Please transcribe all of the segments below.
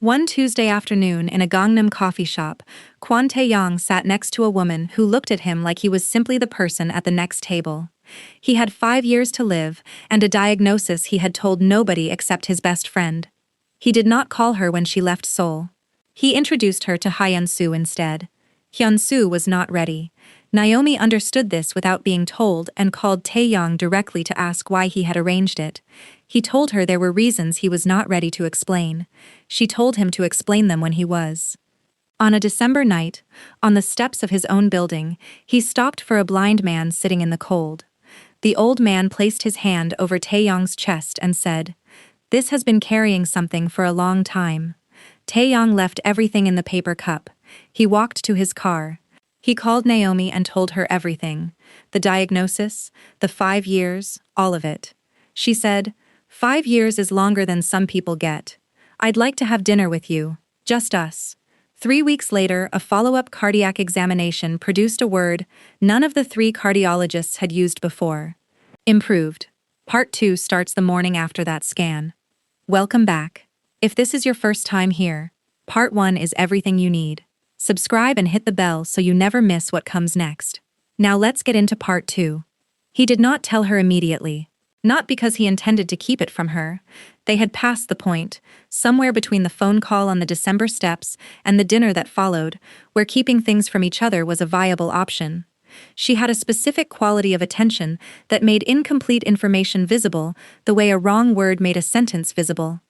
One Tuesday afternoon in a Gangnam coffee shop, Tae-yang sat next to a woman who looked at him like he was simply the person at the next table. He had 5 years to live, and a diagnosis he had told nobody except his best friend. He did not call her when she left Seoul. He introduced her to Hyun-soo instead. Hyun-soo was not ready. Naomi understood this without being told and called Tae-yang directly to ask why he had arranged it. He told her there were reasons he was not ready to explain. She told him to explain them when he was. On a December night, on the steps of his own building, he stopped for a blind man sitting in the cold. The old man placed his hand over Tae-yang's chest and said, "This has been carrying something for a long time." Tae-yang left everything in the paper cup. He walked to his car. He called Naomi and told her everything. The diagnosis, the 5 years, all of it. She said, "5 years is longer than some people get. I'd like to have dinner with you, just us." 3 weeks later, a follow-up cardiac examination produced a word none of the 3 cardiologists had used before. Improved. Part 2 starts the morning after that scan. Welcome back. If this is your first time here, Part 1 is everything you need. Subscribe and hit the bell so you never miss what comes next. Now let's get into Part 2. He did not tell her immediately. Not because he intended to keep it from her. They had passed the point, somewhere between the phone call on the December steps and the dinner that followed, where keeping things from each other was a viable option. She had a specific quality of attention that made incomplete information visible the way a wrong word made a sentence visible.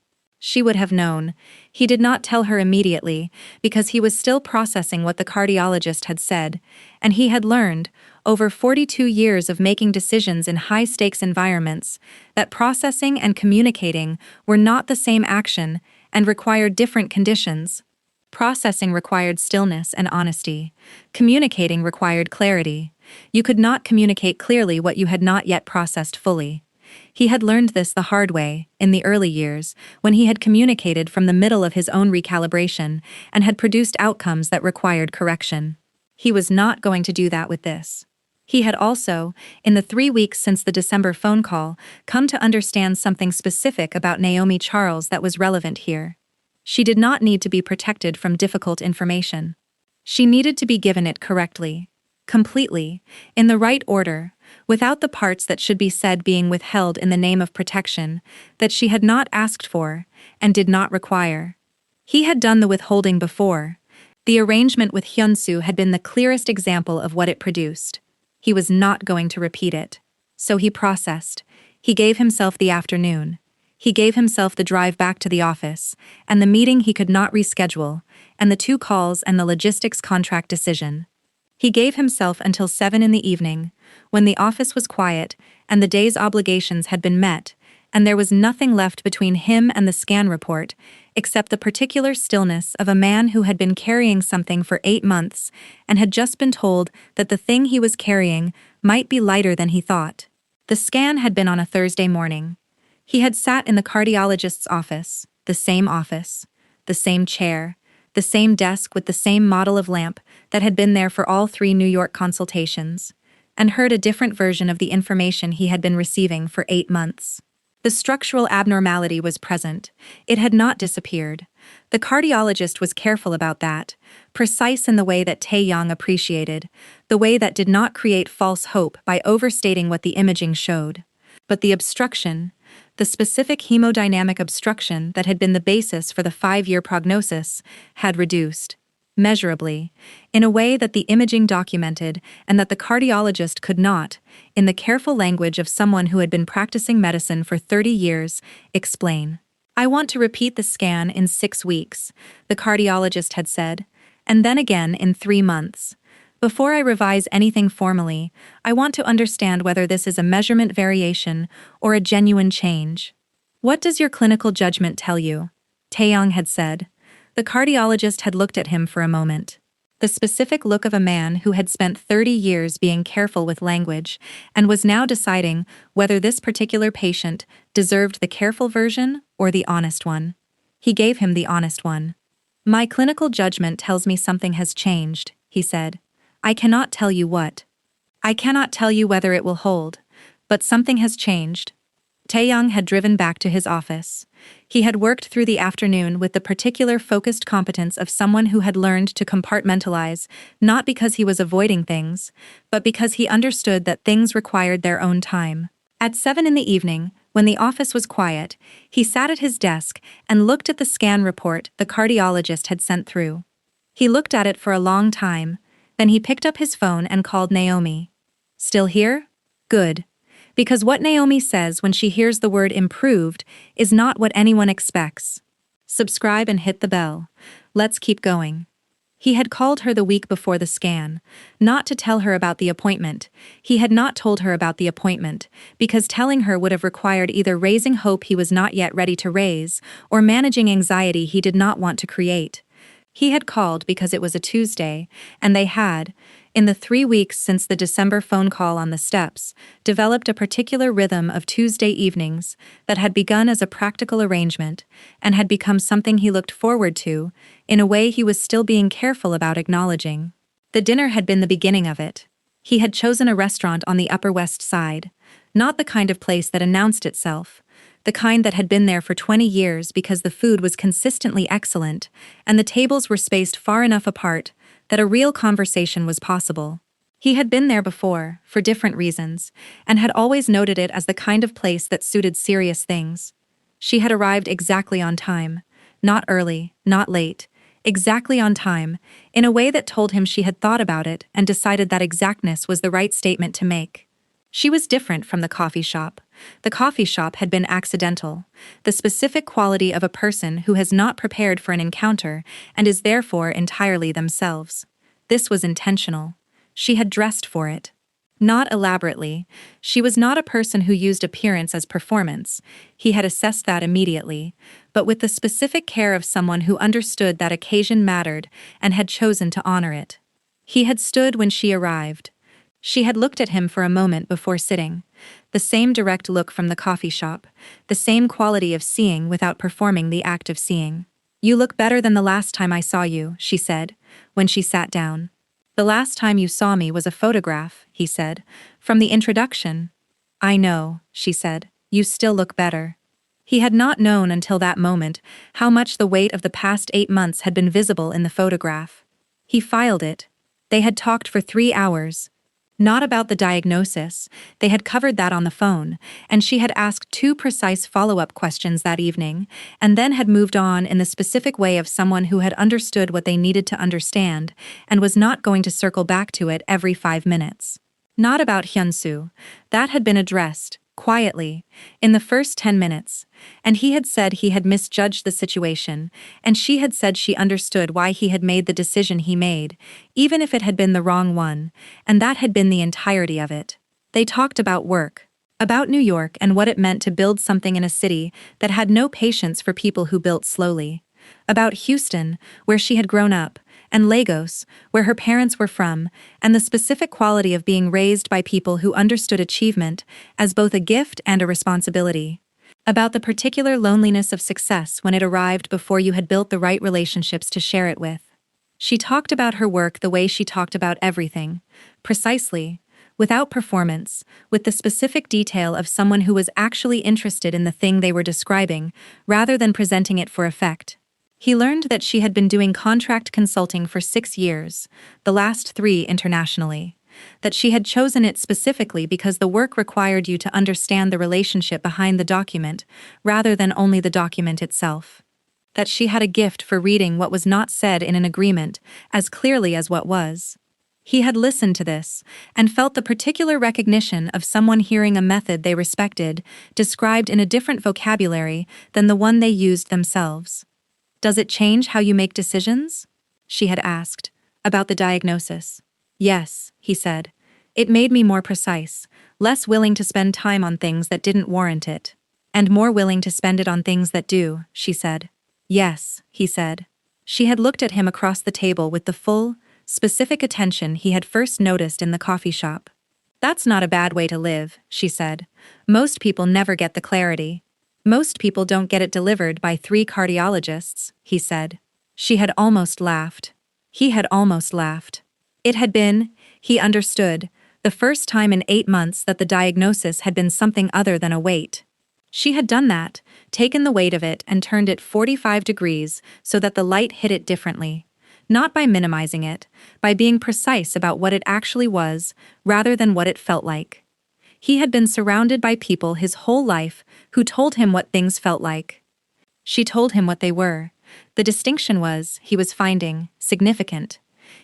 She would have known. He did not tell her immediately, because he was still processing what the cardiologist had said, and he had learned, over 42 years of making decisions in high-stakes environments, that processing and communicating were not the same action and required different conditions. Processing required stillness and honesty. Communicating required clarity. You could not communicate clearly what you had not yet processed fully. He had learned this the hard way, in the early years, when he had communicated from the middle of his own recalibration and had produced outcomes that required correction. He was not going to do that with this. He had also, in the 3 weeks since the December phone call, come to understand something specific about Naomi Charles that was relevant here. She did not need to be protected from difficult information. She needed to be given it correctly, completely, in the right order, without the parts that should be said being withheld in the name of protection, that she had not asked for, and did not require. He had done the withholding before. The arrangement with Hyun-soo had been the clearest example of what it produced. He was not going to repeat it. So he processed. He gave himself the afternoon. He gave himself the drive back to the office, and the meeting he could not reschedule, and the 2 calls and the logistics contract decision. He gave himself until 7 in the evening, when the office was quiet and the day's obligations had been met, and there was nothing left between him and the scan report, except the particular stillness of a man who had been carrying something for 8 months and had just been told that the thing he was carrying might be lighter than he thought. The scan had been on a Thursday morning. He had sat in the cardiologist's office, the same chair, the same desk with the same model of lamp that had been there for all 3 New York consultations, and heard a different version of the information he had been receiving for 8 months. The structural abnormality was present. It had not disappeared. The cardiologist was careful about that, precise in the way that Tae-yang appreciated, the way that did not create false hope by overstating what the imaging showed. But the obstruction, the specific hemodynamic obstruction that had been the basis for the 5-year prognosis, had reduced, measurably, in a way that the imaging documented and that the cardiologist could not, in the careful language of someone who had been practicing medicine for 30 years, explain. "I want to repeat the scan in 6 weeks," the cardiologist had said, "and then again in 3 months. Before I revise anything formally, I want to understand whether this is a measurement variation or a genuine change." "What does your clinical judgment tell you?" Tae-yang had said. The cardiologist had looked at him for a moment. The specific look of a man who had spent 30 years being careful with language and was now deciding whether this particular patient deserved the careful version or the honest one. He gave him the honest one. "My clinical judgment tells me something has changed," he said. "I cannot tell you what. I cannot tell you whether it will hold, but something has changed." Tae-yang had driven back to his office. He had worked through the afternoon with the particular focused competence of someone who had learned to compartmentalize, not because he was avoiding things, but because he understood that things required their own time. At 7 in the evening, when the office was quiet, he sat at his desk and looked at the scan report the cardiologist had sent through. He looked at it for a long time, then he picked up his phone and called Naomi. "Still here? Good. Because what Naomi says when she hears the word improved is not what anyone expects. Subscribe and hit the bell. Let's keep going." He had called her the week before the scan, not to tell her about the appointment. He had not told her about the appointment, because telling her would have required either raising hope he was not yet ready to raise, or managing anxiety he did not want to create. He had called because it was a Tuesday, and they had, in the 3 weeks since the December phone call on the steps, developed a particular rhythm of Tuesday evenings that had begun as a practical arrangement and had become something he looked forward to, in a way he was still being careful about acknowledging. The dinner had been the beginning of it. He had chosen a restaurant on the Upper West Side, not the kind of place that announced itself, the kind that had been there for 20 years because the food was consistently excellent and the tables were spaced far enough apart that a real conversation was possible. He had been there before, for different reasons, and had always noted it as the kind of place that suited serious things. She had arrived exactly on time, not early, not late, exactly on time, in a way that told him she had thought about it and decided that exactness was the right statement to make. She was different from the coffee shop. The coffee shop had been accidental, the specific quality of a person who has not prepared for an encounter and is therefore entirely themselves. This was intentional. She had dressed for it. Not elaborately. She was not a person who used appearance as performance. He had assessed that immediately, but with the specific care of someone who understood that occasion mattered and had chosen to honor it. He had stood when she arrived. She had looked at him for a moment before sitting. The same direct look from the coffee shop, the same quality of seeing without performing the act of seeing. "You look better than the last time I saw you," she said, when she sat down. "The last time you saw me was a photograph," he said, "from the introduction." "I know," she said, "you still look better." He had not known until that moment how much the weight of the past 8 months had been visible in the photograph. He filed it. They had talked for 3 hours. Not about the diagnosis, they had covered that on the phone, and she had asked 2 precise follow-up questions that evening, and then had moved on in the specific way of someone who had understood what they needed to understand, and was not going to circle back to it every 5 minutes. Not about Hyun-soo. That had been addressed, quietly, in the first 10 minutes, and he had said he had misjudged the situation, and she had said she understood why he had made the decision he made, even if it had been the wrong one, and that had been the entirety of it. They talked about work, about New York and what it meant to build something in a city that had no patience for people who built slowly. About Houston, where she had grown up, and Lagos, where her parents were from, and the specific quality of being raised by people who understood achievement as both a gift and a responsibility. About the particular loneliness of success when it arrived before you had built the right relationships to share it with. She talked about her work the way she talked about everything, precisely, without performance, with the specific detail of someone who was actually interested in the thing they were describing, rather than presenting it for effect. He learned that she had been doing contract consulting for 6 years, the last 3 internationally. That she had chosen it specifically because the work required you to understand the relationship behind the document, rather than only the document itself. That she had a gift for reading what was not said in an agreement as clearly as what was. He had listened to this, and felt the particular recognition of someone hearing a method they respected, described in a different vocabulary than the one they used themselves. "Does it change how you make decisions?" she had asked, about the diagnosis. "Yes," he said. "It made me more precise, less willing to spend time on things that didn't warrant it. And more willing to spend it on things that do," she said. "Yes," he said. She had looked at him across the table with the full, specific attention he had first noticed in the coffee shop. "That's not a bad way to live," she said. "Most people never get the clarity. Most people don't get it delivered by 3 cardiologists," he said. She had almost laughed. He had almost laughed. It had been, he understood, the first time in 8 months that the diagnosis had been something other than a weight. She had done that, taken the weight of it and turned it 45 degrees so that the light hit it differently. Not by minimizing it, by being precise about what it actually was, rather than what it felt like. He had been surrounded by people his whole life who told him what things felt like. She told him what they were. The distinction was, he was finding, significant.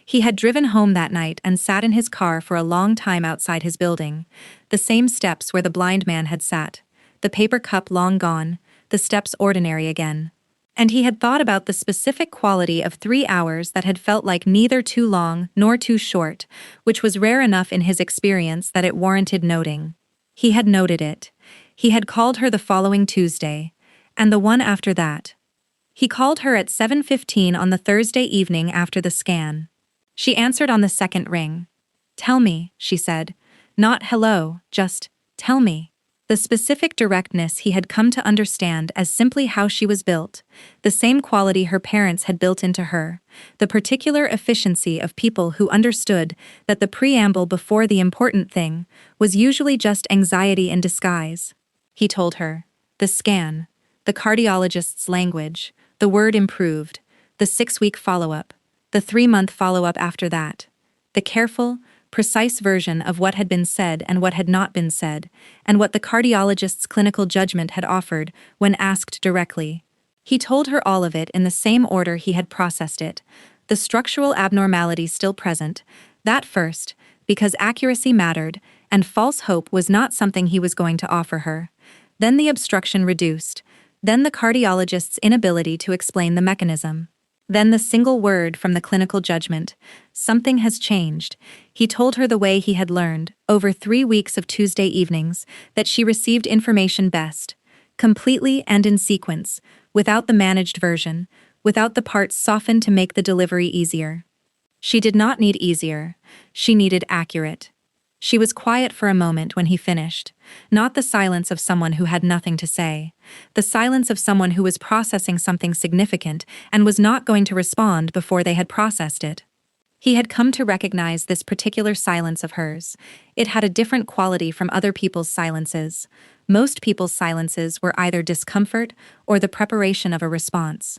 He had driven home that night and sat in his car for a long time outside his building, the same steps where the blind man had sat, the paper cup long gone, the steps ordinary again. And he had thought about the specific quality of 3 hours that had felt like neither too long nor too short, which was rare enough in his experience that it warranted noting. He had noted it. He had called her the following Tuesday, and the one after that. He called her at 7:15 on the Thursday evening after the scan. She answered on the second ring. "Tell me," she said. Not hello, just, "Tell me." The specific directness he had come to understand as simply how she was built, the same quality her parents had built into her, the particular efficiency of people who understood that the preamble before the important thing was usually just anxiety in disguise. He told her. The scan, the cardiologist's language, the word improved, the 6-week follow-up, the 3-month follow-up after that, the careful, precise version of what had been said and what had not been said, and what the cardiologist's clinical judgment had offered when asked directly. He told her all of it in the same order he had processed it, the structural abnormality still present, that first, because accuracy mattered, and false hope was not something he was going to offer her, then the obstruction reduced, then the cardiologist's inability to explain the mechanism. Then the single word from the clinical judgment, something has changed. He told her the way he had learned, over 3 weeks of Tuesday evenings, that she received information best, completely and in sequence, without the managed version, without the parts softened to make the delivery easier. She did not need easier, she needed accurate. She was quiet for a moment when he finished, not the silence of someone who had nothing to say, the silence of someone who was processing something significant and was not going to respond before they had processed it. He had come to recognize this particular silence of hers. It had a different quality from other people's silences. Most people's silences were either discomfort or the preparation of a response.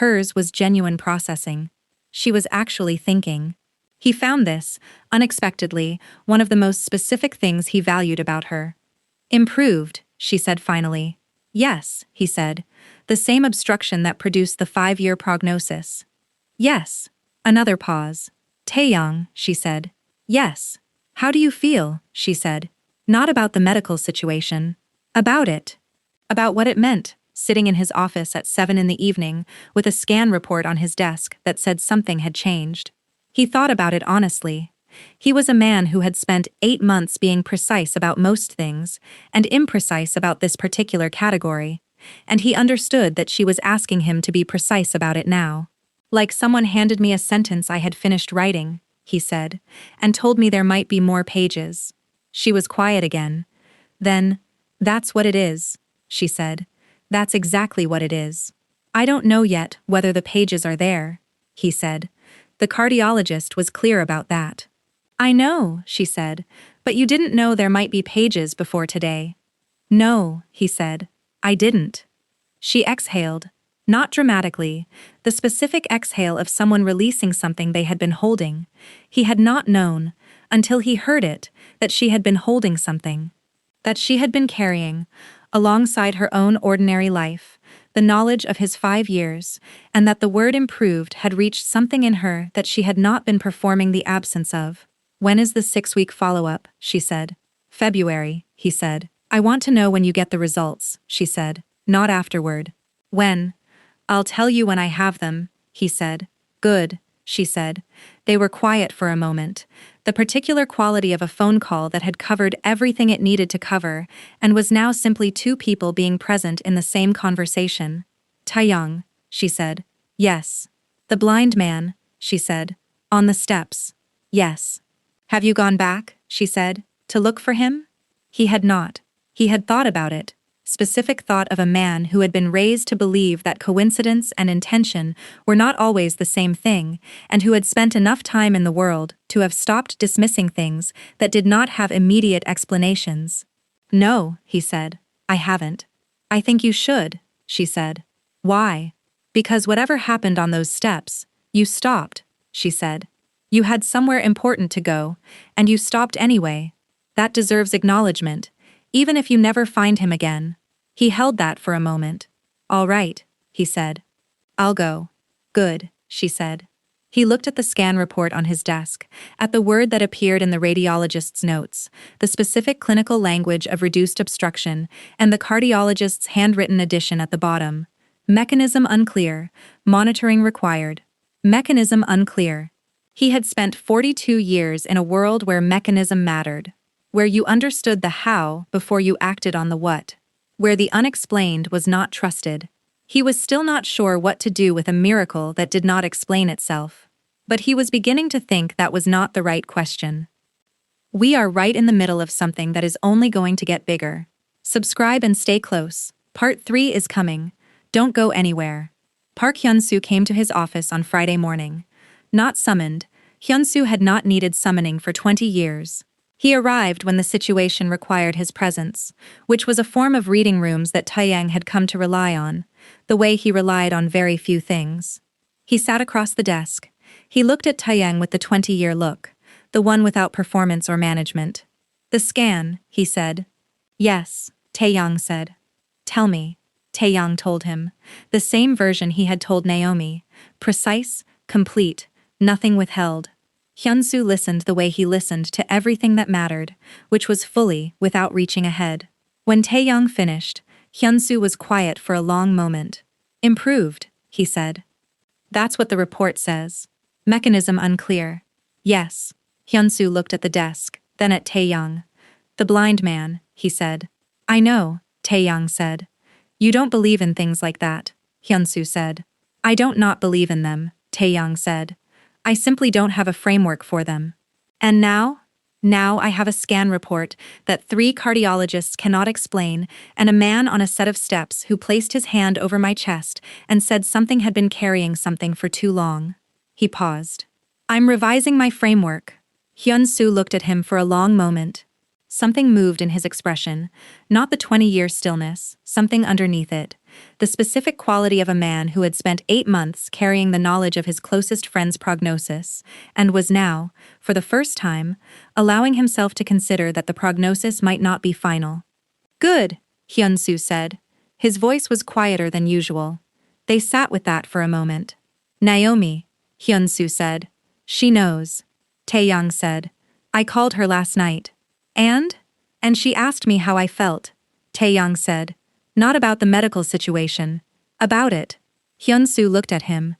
Hers was genuine processing. She was actually thinking. He found this, unexpectedly, one of the most specific things he valued about her. "Improved," she said finally. "Yes," he said. "The same obstruction that produced the 5-year prognosis." "Yes." Another pause. "Tae-yang," she said. "Yes." "How do you feel?" she said. Not about the medical situation. About it. About what it meant, sitting in his office at 7 in the evening, with a scan report on his desk that said something had changed. He thought about it honestly. He was a man who had spent 8 months being precise about most things, and imprecise about this particular category, and he understood that she was asking him to be precise about it now. "Like someone handed me a sentence I had finished writing," he said, "and told me there might be more pages." She was quiet again. Then, "That's what it is," she said. "That's exactly what it is." "I don't know yet whether the pages are there," he said. The cardiologist was clear about that. "I know," she said, "but you didn't know there might be pages before today." "No," he said, "I didn't." She exhaled, not dramatically, the specific exhale of someone releasing something they had been holding. He had not known, until he heard it, that she had been holding something. That she had been carrying, alongside her own ordinary life, the knowledge of his 5 years, and that the word improved had reached something in her that she had not been performing the absence of. "When is the 6-week follow-up?" she said. "February," he said. "I want to know when you get the results," she said, "not afterward." "When?" "I'll tell you when I have them," he said. "Good," she said. They were quiet for a moment, the particular quality of a phone call that had covered everything it needed to cover, and was now simply 2 people being present in the same conversation. "Tae-yang," she said. "Yes." "The blind man," she said. "On the steps." "Yes." "Have you gone back," she said, "to look for him?" He had not. He had thought about it. Specific thought of a man who had been raised to believe that coincidence and intention were not always the same thing, and who had spent enough time in the world to have stopped dismissing things that did not have immediate explanations. "No," he said, "I haven't." I think you should, she said. Why? Because whatever happened on those steps, you stopped, she said. You had somewhere important to go, and you stopped anyway. That deserves acknowledgement, even if you never find him again. He held that for a moment. All right, he said. I'll go. Good, she said. He looked at the scan report on his desk, at the word that appeared in the radiologist's notes, the specific clinical language of reduced obstruction, and the cardiologist's handwritten addition at the bottom. Mechanism unclear. Monitoring required. Mechanism unclear. He had spent 42 years in a world where mechanism mattered, where you understood the how before you acted on the what, where the unexplained was not trusted. He was still not sure what to do with a miracle that did not explain itself. But he was beginning to think that was not the right question. We are right in the middle of something that is only going to get bigger. Subscribe and stay close. Part 3 is coming. Don't go anywhere. Park Hyun-soo came to his office on Friday morning. Not summoned, Hyun-soo had not needed summoning for 20 years. He arrived when the situation required his presence, which was a form of reading rooms that Tae-yang had come to rely on, the way he relied on very few things. He sat across the desk. He looked at Tae-yang with the 20-year look, the one without performance or management. The scan, he said. Yes, Tae-yang said. Tell me, Tae-yang told him, the same version he had told Naomi, precise, complete, nothing withheld. Hyun-soo listened the way he listened to everything that mattered, which was fully, without reaching ahead. When Tae-yang finished, Hyun-soo was quiet for a long moment. Improved, he said. That's what the report says. Mechanism unclear. Yes. Hyun-soo looked at the desk, then at Tae-yang. The blind man, he said. I know, Tae-yang said. You don't believe in things like that, Hyun-soo said. I don't not believe in them, Tae-yang said. I simply don't have a framework for them. And now? Now I have a scan report that 3 cardiologists cannot explain, and a man on a set of steps who placed his hand over my chest and said something had been carrying something for too long. He paused. I'm revising my framework. Hyun-soo looked at him for a long moment. Something moved in his expression, not the 20-year stillness, something underneath it, the specific quality of a man who had spent 8 months carrying the knowledge of his closest friend's prognosis, and was now, for the first time, allowing himself to consider that the prognosis might not be final. Good, Hyun-soo said. His voice was quieter than usual. They sat with that for a moment. Naomi, Hyun-soo said. She knows. Tae-yang said. I called her last night. And she asked me how I felt, Tae-yang said. Not about the medical situation. About it. Hyun-soo looked at him.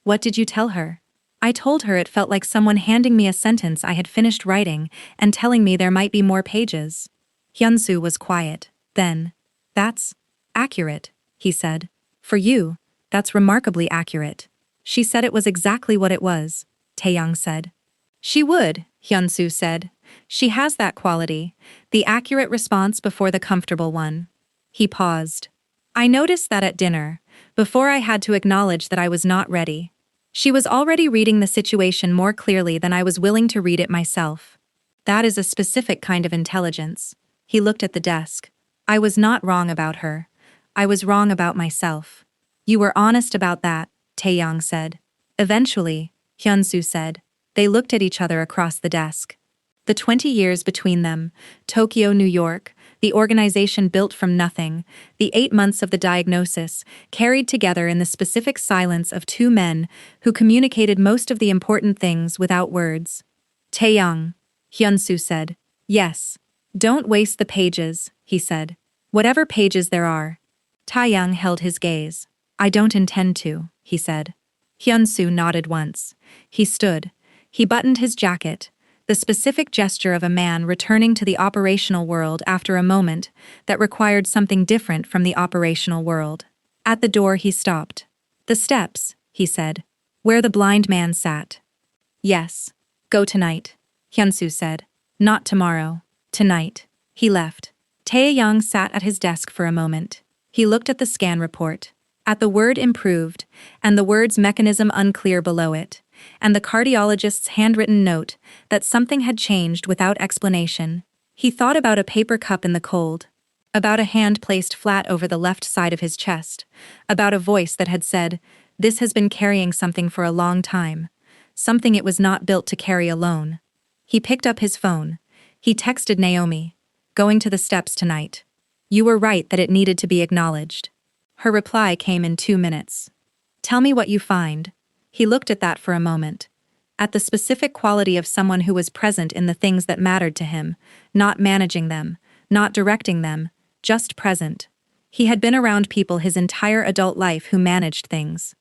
What did you tell her? I told her it felt like someone handing me a sentence I had finished writing and telling me there might be more pages. Hyun-soo was quiet. Then, that's accurate, he said. For you, that's remarkably accurate. She said it was exactly what it was, Tae-yang said. She would, Hyun-soo said. She has that quality, the accurate response before the comfortable one. He paused. I noticed that at dinner, before I had to acknowledge that I was not ready. She was already reading the situation more clearly than I was willing to read it myself. That is a specific kind of intelligence. He looked at the desk. I was not wrong about her. I was wrong about myself. You were honest about that, Tae-yang said. Eventually, Hyun-soo said. They looked at each other across the desk. The 20 years between them, Tokyo, New York, the organization built from nothing, the 8 months of the diagnosis, carried together in the specific silence of 2 men who communicated most of the important things without words. Tae-yang, Hyun-soo said. Yes. Don't waste the pages, he said. Whatever pages there are. Tae-yang held his gaze. I don't intend to, he said. Hyun-soo nodded once. He stood. He buttoned his jacket, the specific gesture of a man returning to the operational world after a moment that required something different from the operational world. At the door he stopped. The steps, he said. Where the blind man sat. Yes. Go tonight, Hyun-soo said. Not tomorrow. Tonight. He left. Tae-yang sat at his desk for a moment. He looked at the scan report, at the word improved, and the words mechanism unclear below it, and the cardiologist's handwritten note that something had changed without explanation. He thought about a paper cup in the cold. about a hand placed flat over the left side of his chest, about a voice that had said, "This has been carrying something for a long time, something it was not built to carry alone." He picked up his phone. He texted Naomi, "Going to the steps tonight. You were right that it needed to be acknowledged." Her reply came in 2 minutes. "Tell me what you find." He looked at that for a moment. At the specific quality of someone who was present in the things that mattered to him, not managing them, not directing them, just present. He had been around people his entire adult life who managed things,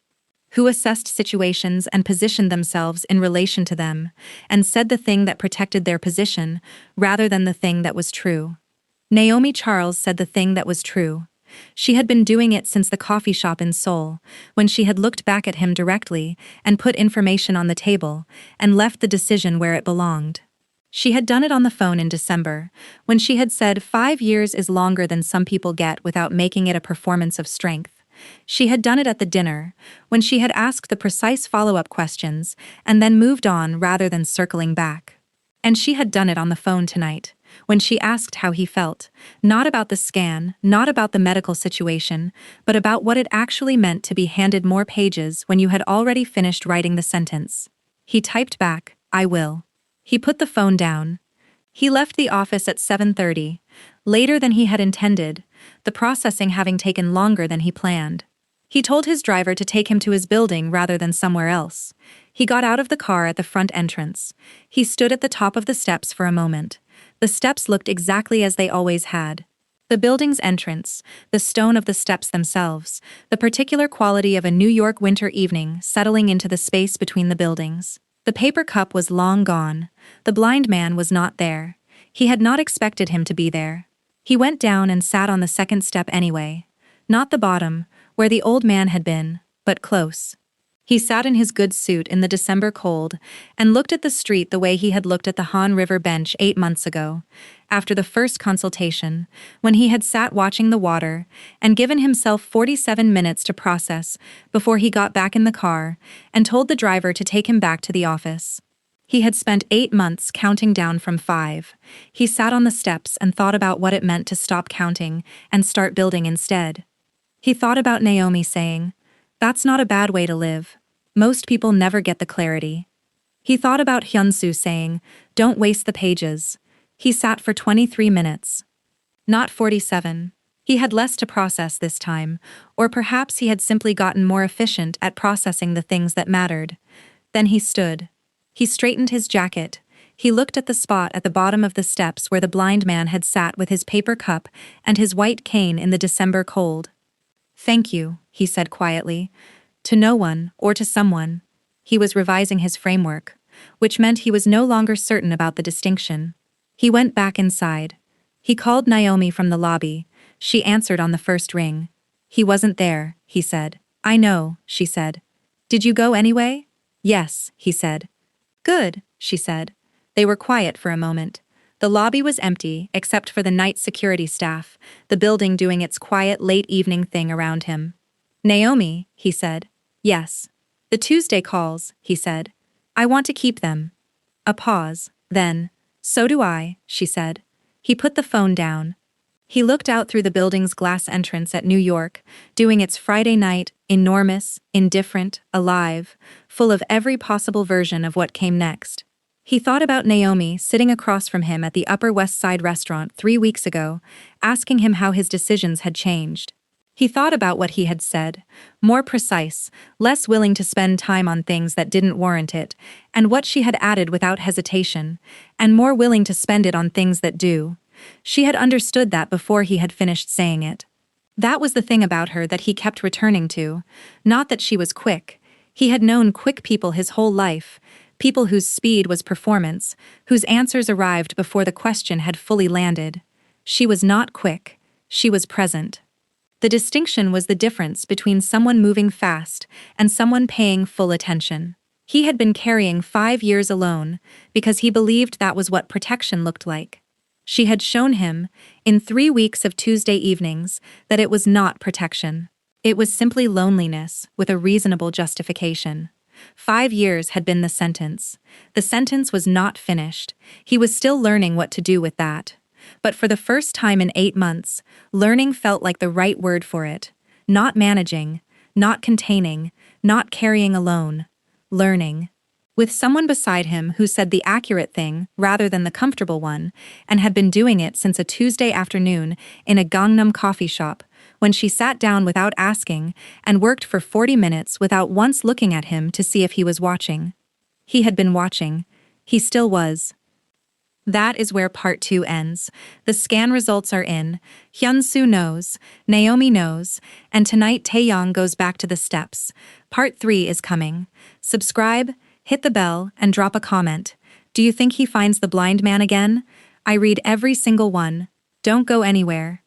who assessed situations and positioned themselves in relation to them, and said the thing that protected their position rather than the thing that was true. Naomi Charles said the thing that was true. She had been doing it since the coffee shop in Seoul, when she had looked back at him directly and put information on the table and left the decision where it belonged. She had done it on the phone in December, when she had said 5 years is longer than some people get without making it a performance of strength. She had done it at the dinner, when she had asked the precise follow-up questions and then moved on rather than circling back. And she had done it on the phone tonight, when she asked how he felt, not about the scan, not about the medical situation, but about what it actually meant to be handed more pages when you had already finished writing the sentence. He typed back, "I will." He put the phone down. He left the office at 7:30, later than he had intended, the processing having taken longer than he planned. He told his driver to take him to his building rather than somewhere else. He got out of the car at the front entrance. He stood at the top of the steps for a moment. The steps looked exactly as they always had. The building's entrance, the stone of the steps themselves, the particular quality of a New York winter evening settling into the space between the buildings. The paper cup was long gone. The blind man was not there. He had not expected him to be there. He went down and sat on the second step anyway. Not the bottom, where the old man had been, but close. He sat in his good suit in the December cold and looked at the street the way he had looked at the Han River bench 8 months ago, after the first consultation, when he had sat watching the water and given himself 47 minutes to process before he got back in the car and told the driver to take him back to the office. He had spent 8 months counting down from 5. He sat on the steps and thought about what it meant to stop counting and start building instead. He thought about Naomi saying, "That's not a bad way to live. Most people never get the clarity." He thought about Hyun-soo saying, "Don't waste the pages." He sat for 23 minutes. Not 47. He had less to process this time, or perhaps he had simply gotten more efficient at processing the things that mattered. Then he stood. He straightened his jacket. He looked at the spot at the bottom of the steps where the blind man had sat with his paper cup and his white cane in the December cold. "Thank you," he said quietly. "To no one, or to someone." He was revising his framework, which meant he was no longer certain about the distinction. He went back inside. He called Naomi from the lobby. She answered on the first ring. "He wasn't there," he said. "I know," she said. "Did you go anyway?" "Yes," he said. "Good," she said. They were quiet for a moment. The lobby was empty, except for the night security staff, the building doing its quiet late evening thing around him. "Naomi," he said. "Yes." "The Tuesday calls," he said. "I want to keep them." A pause, then, "So do I," she said. He put the phone down. He looked out through the building's glass entrance at New York, doing its Friday night, enormous, indifferent, alive, full of every possible version of what came next. He thought about Naomi sitting across from him at the Upper West Side restaurant 3 weeks ago, asking him how his decisions had changed. He thought about what he had said, more precise, less willing to spend time on things that didn't warrant it, and what she had added without hesitation, and more willing to spend it on things that do. She had understood that before he had finished saying it. That was the thing about her that he kept returning to, not that she was quick. He had known quick people his whole life, people whose speed was performance, whose answers arrived before the question had fully landed. She was not quick. She was present. The distinction was the difference between someone moving fast and someone paying full attention. He had been carrying 5 years alone because he believed that was what protection looked like. She had shown him, in 3 weeks of Tuesday evenings, that it was not protection. It was simply loneliness with a reasonable justification. 5 years had been the sentence. The sentence was not finished. He was still learning what to do with that. But for the first time in 8 months, learning felt like the right word for it. Not managing, not containing, not carrying alone. Learning. With someone beside him who said the accurate thing rather than the comfortable one, and had been doing it since a Tuesday afternoon in a Gangnam coffee shop, when she sat down without asking and worked for 40 minutes without once looking at him to see if he was watching. He had been watching. He still was. That is where part 2 ends. The scan results are in. Hyun-soo knows, Naomi knows, and tonight Tae-yang goes back to the steps. Part 3 is coming. Subscribe, hit the bell, and drop a comment. Do you think he finds the blind man again? I read every single one. Don't go anywhere.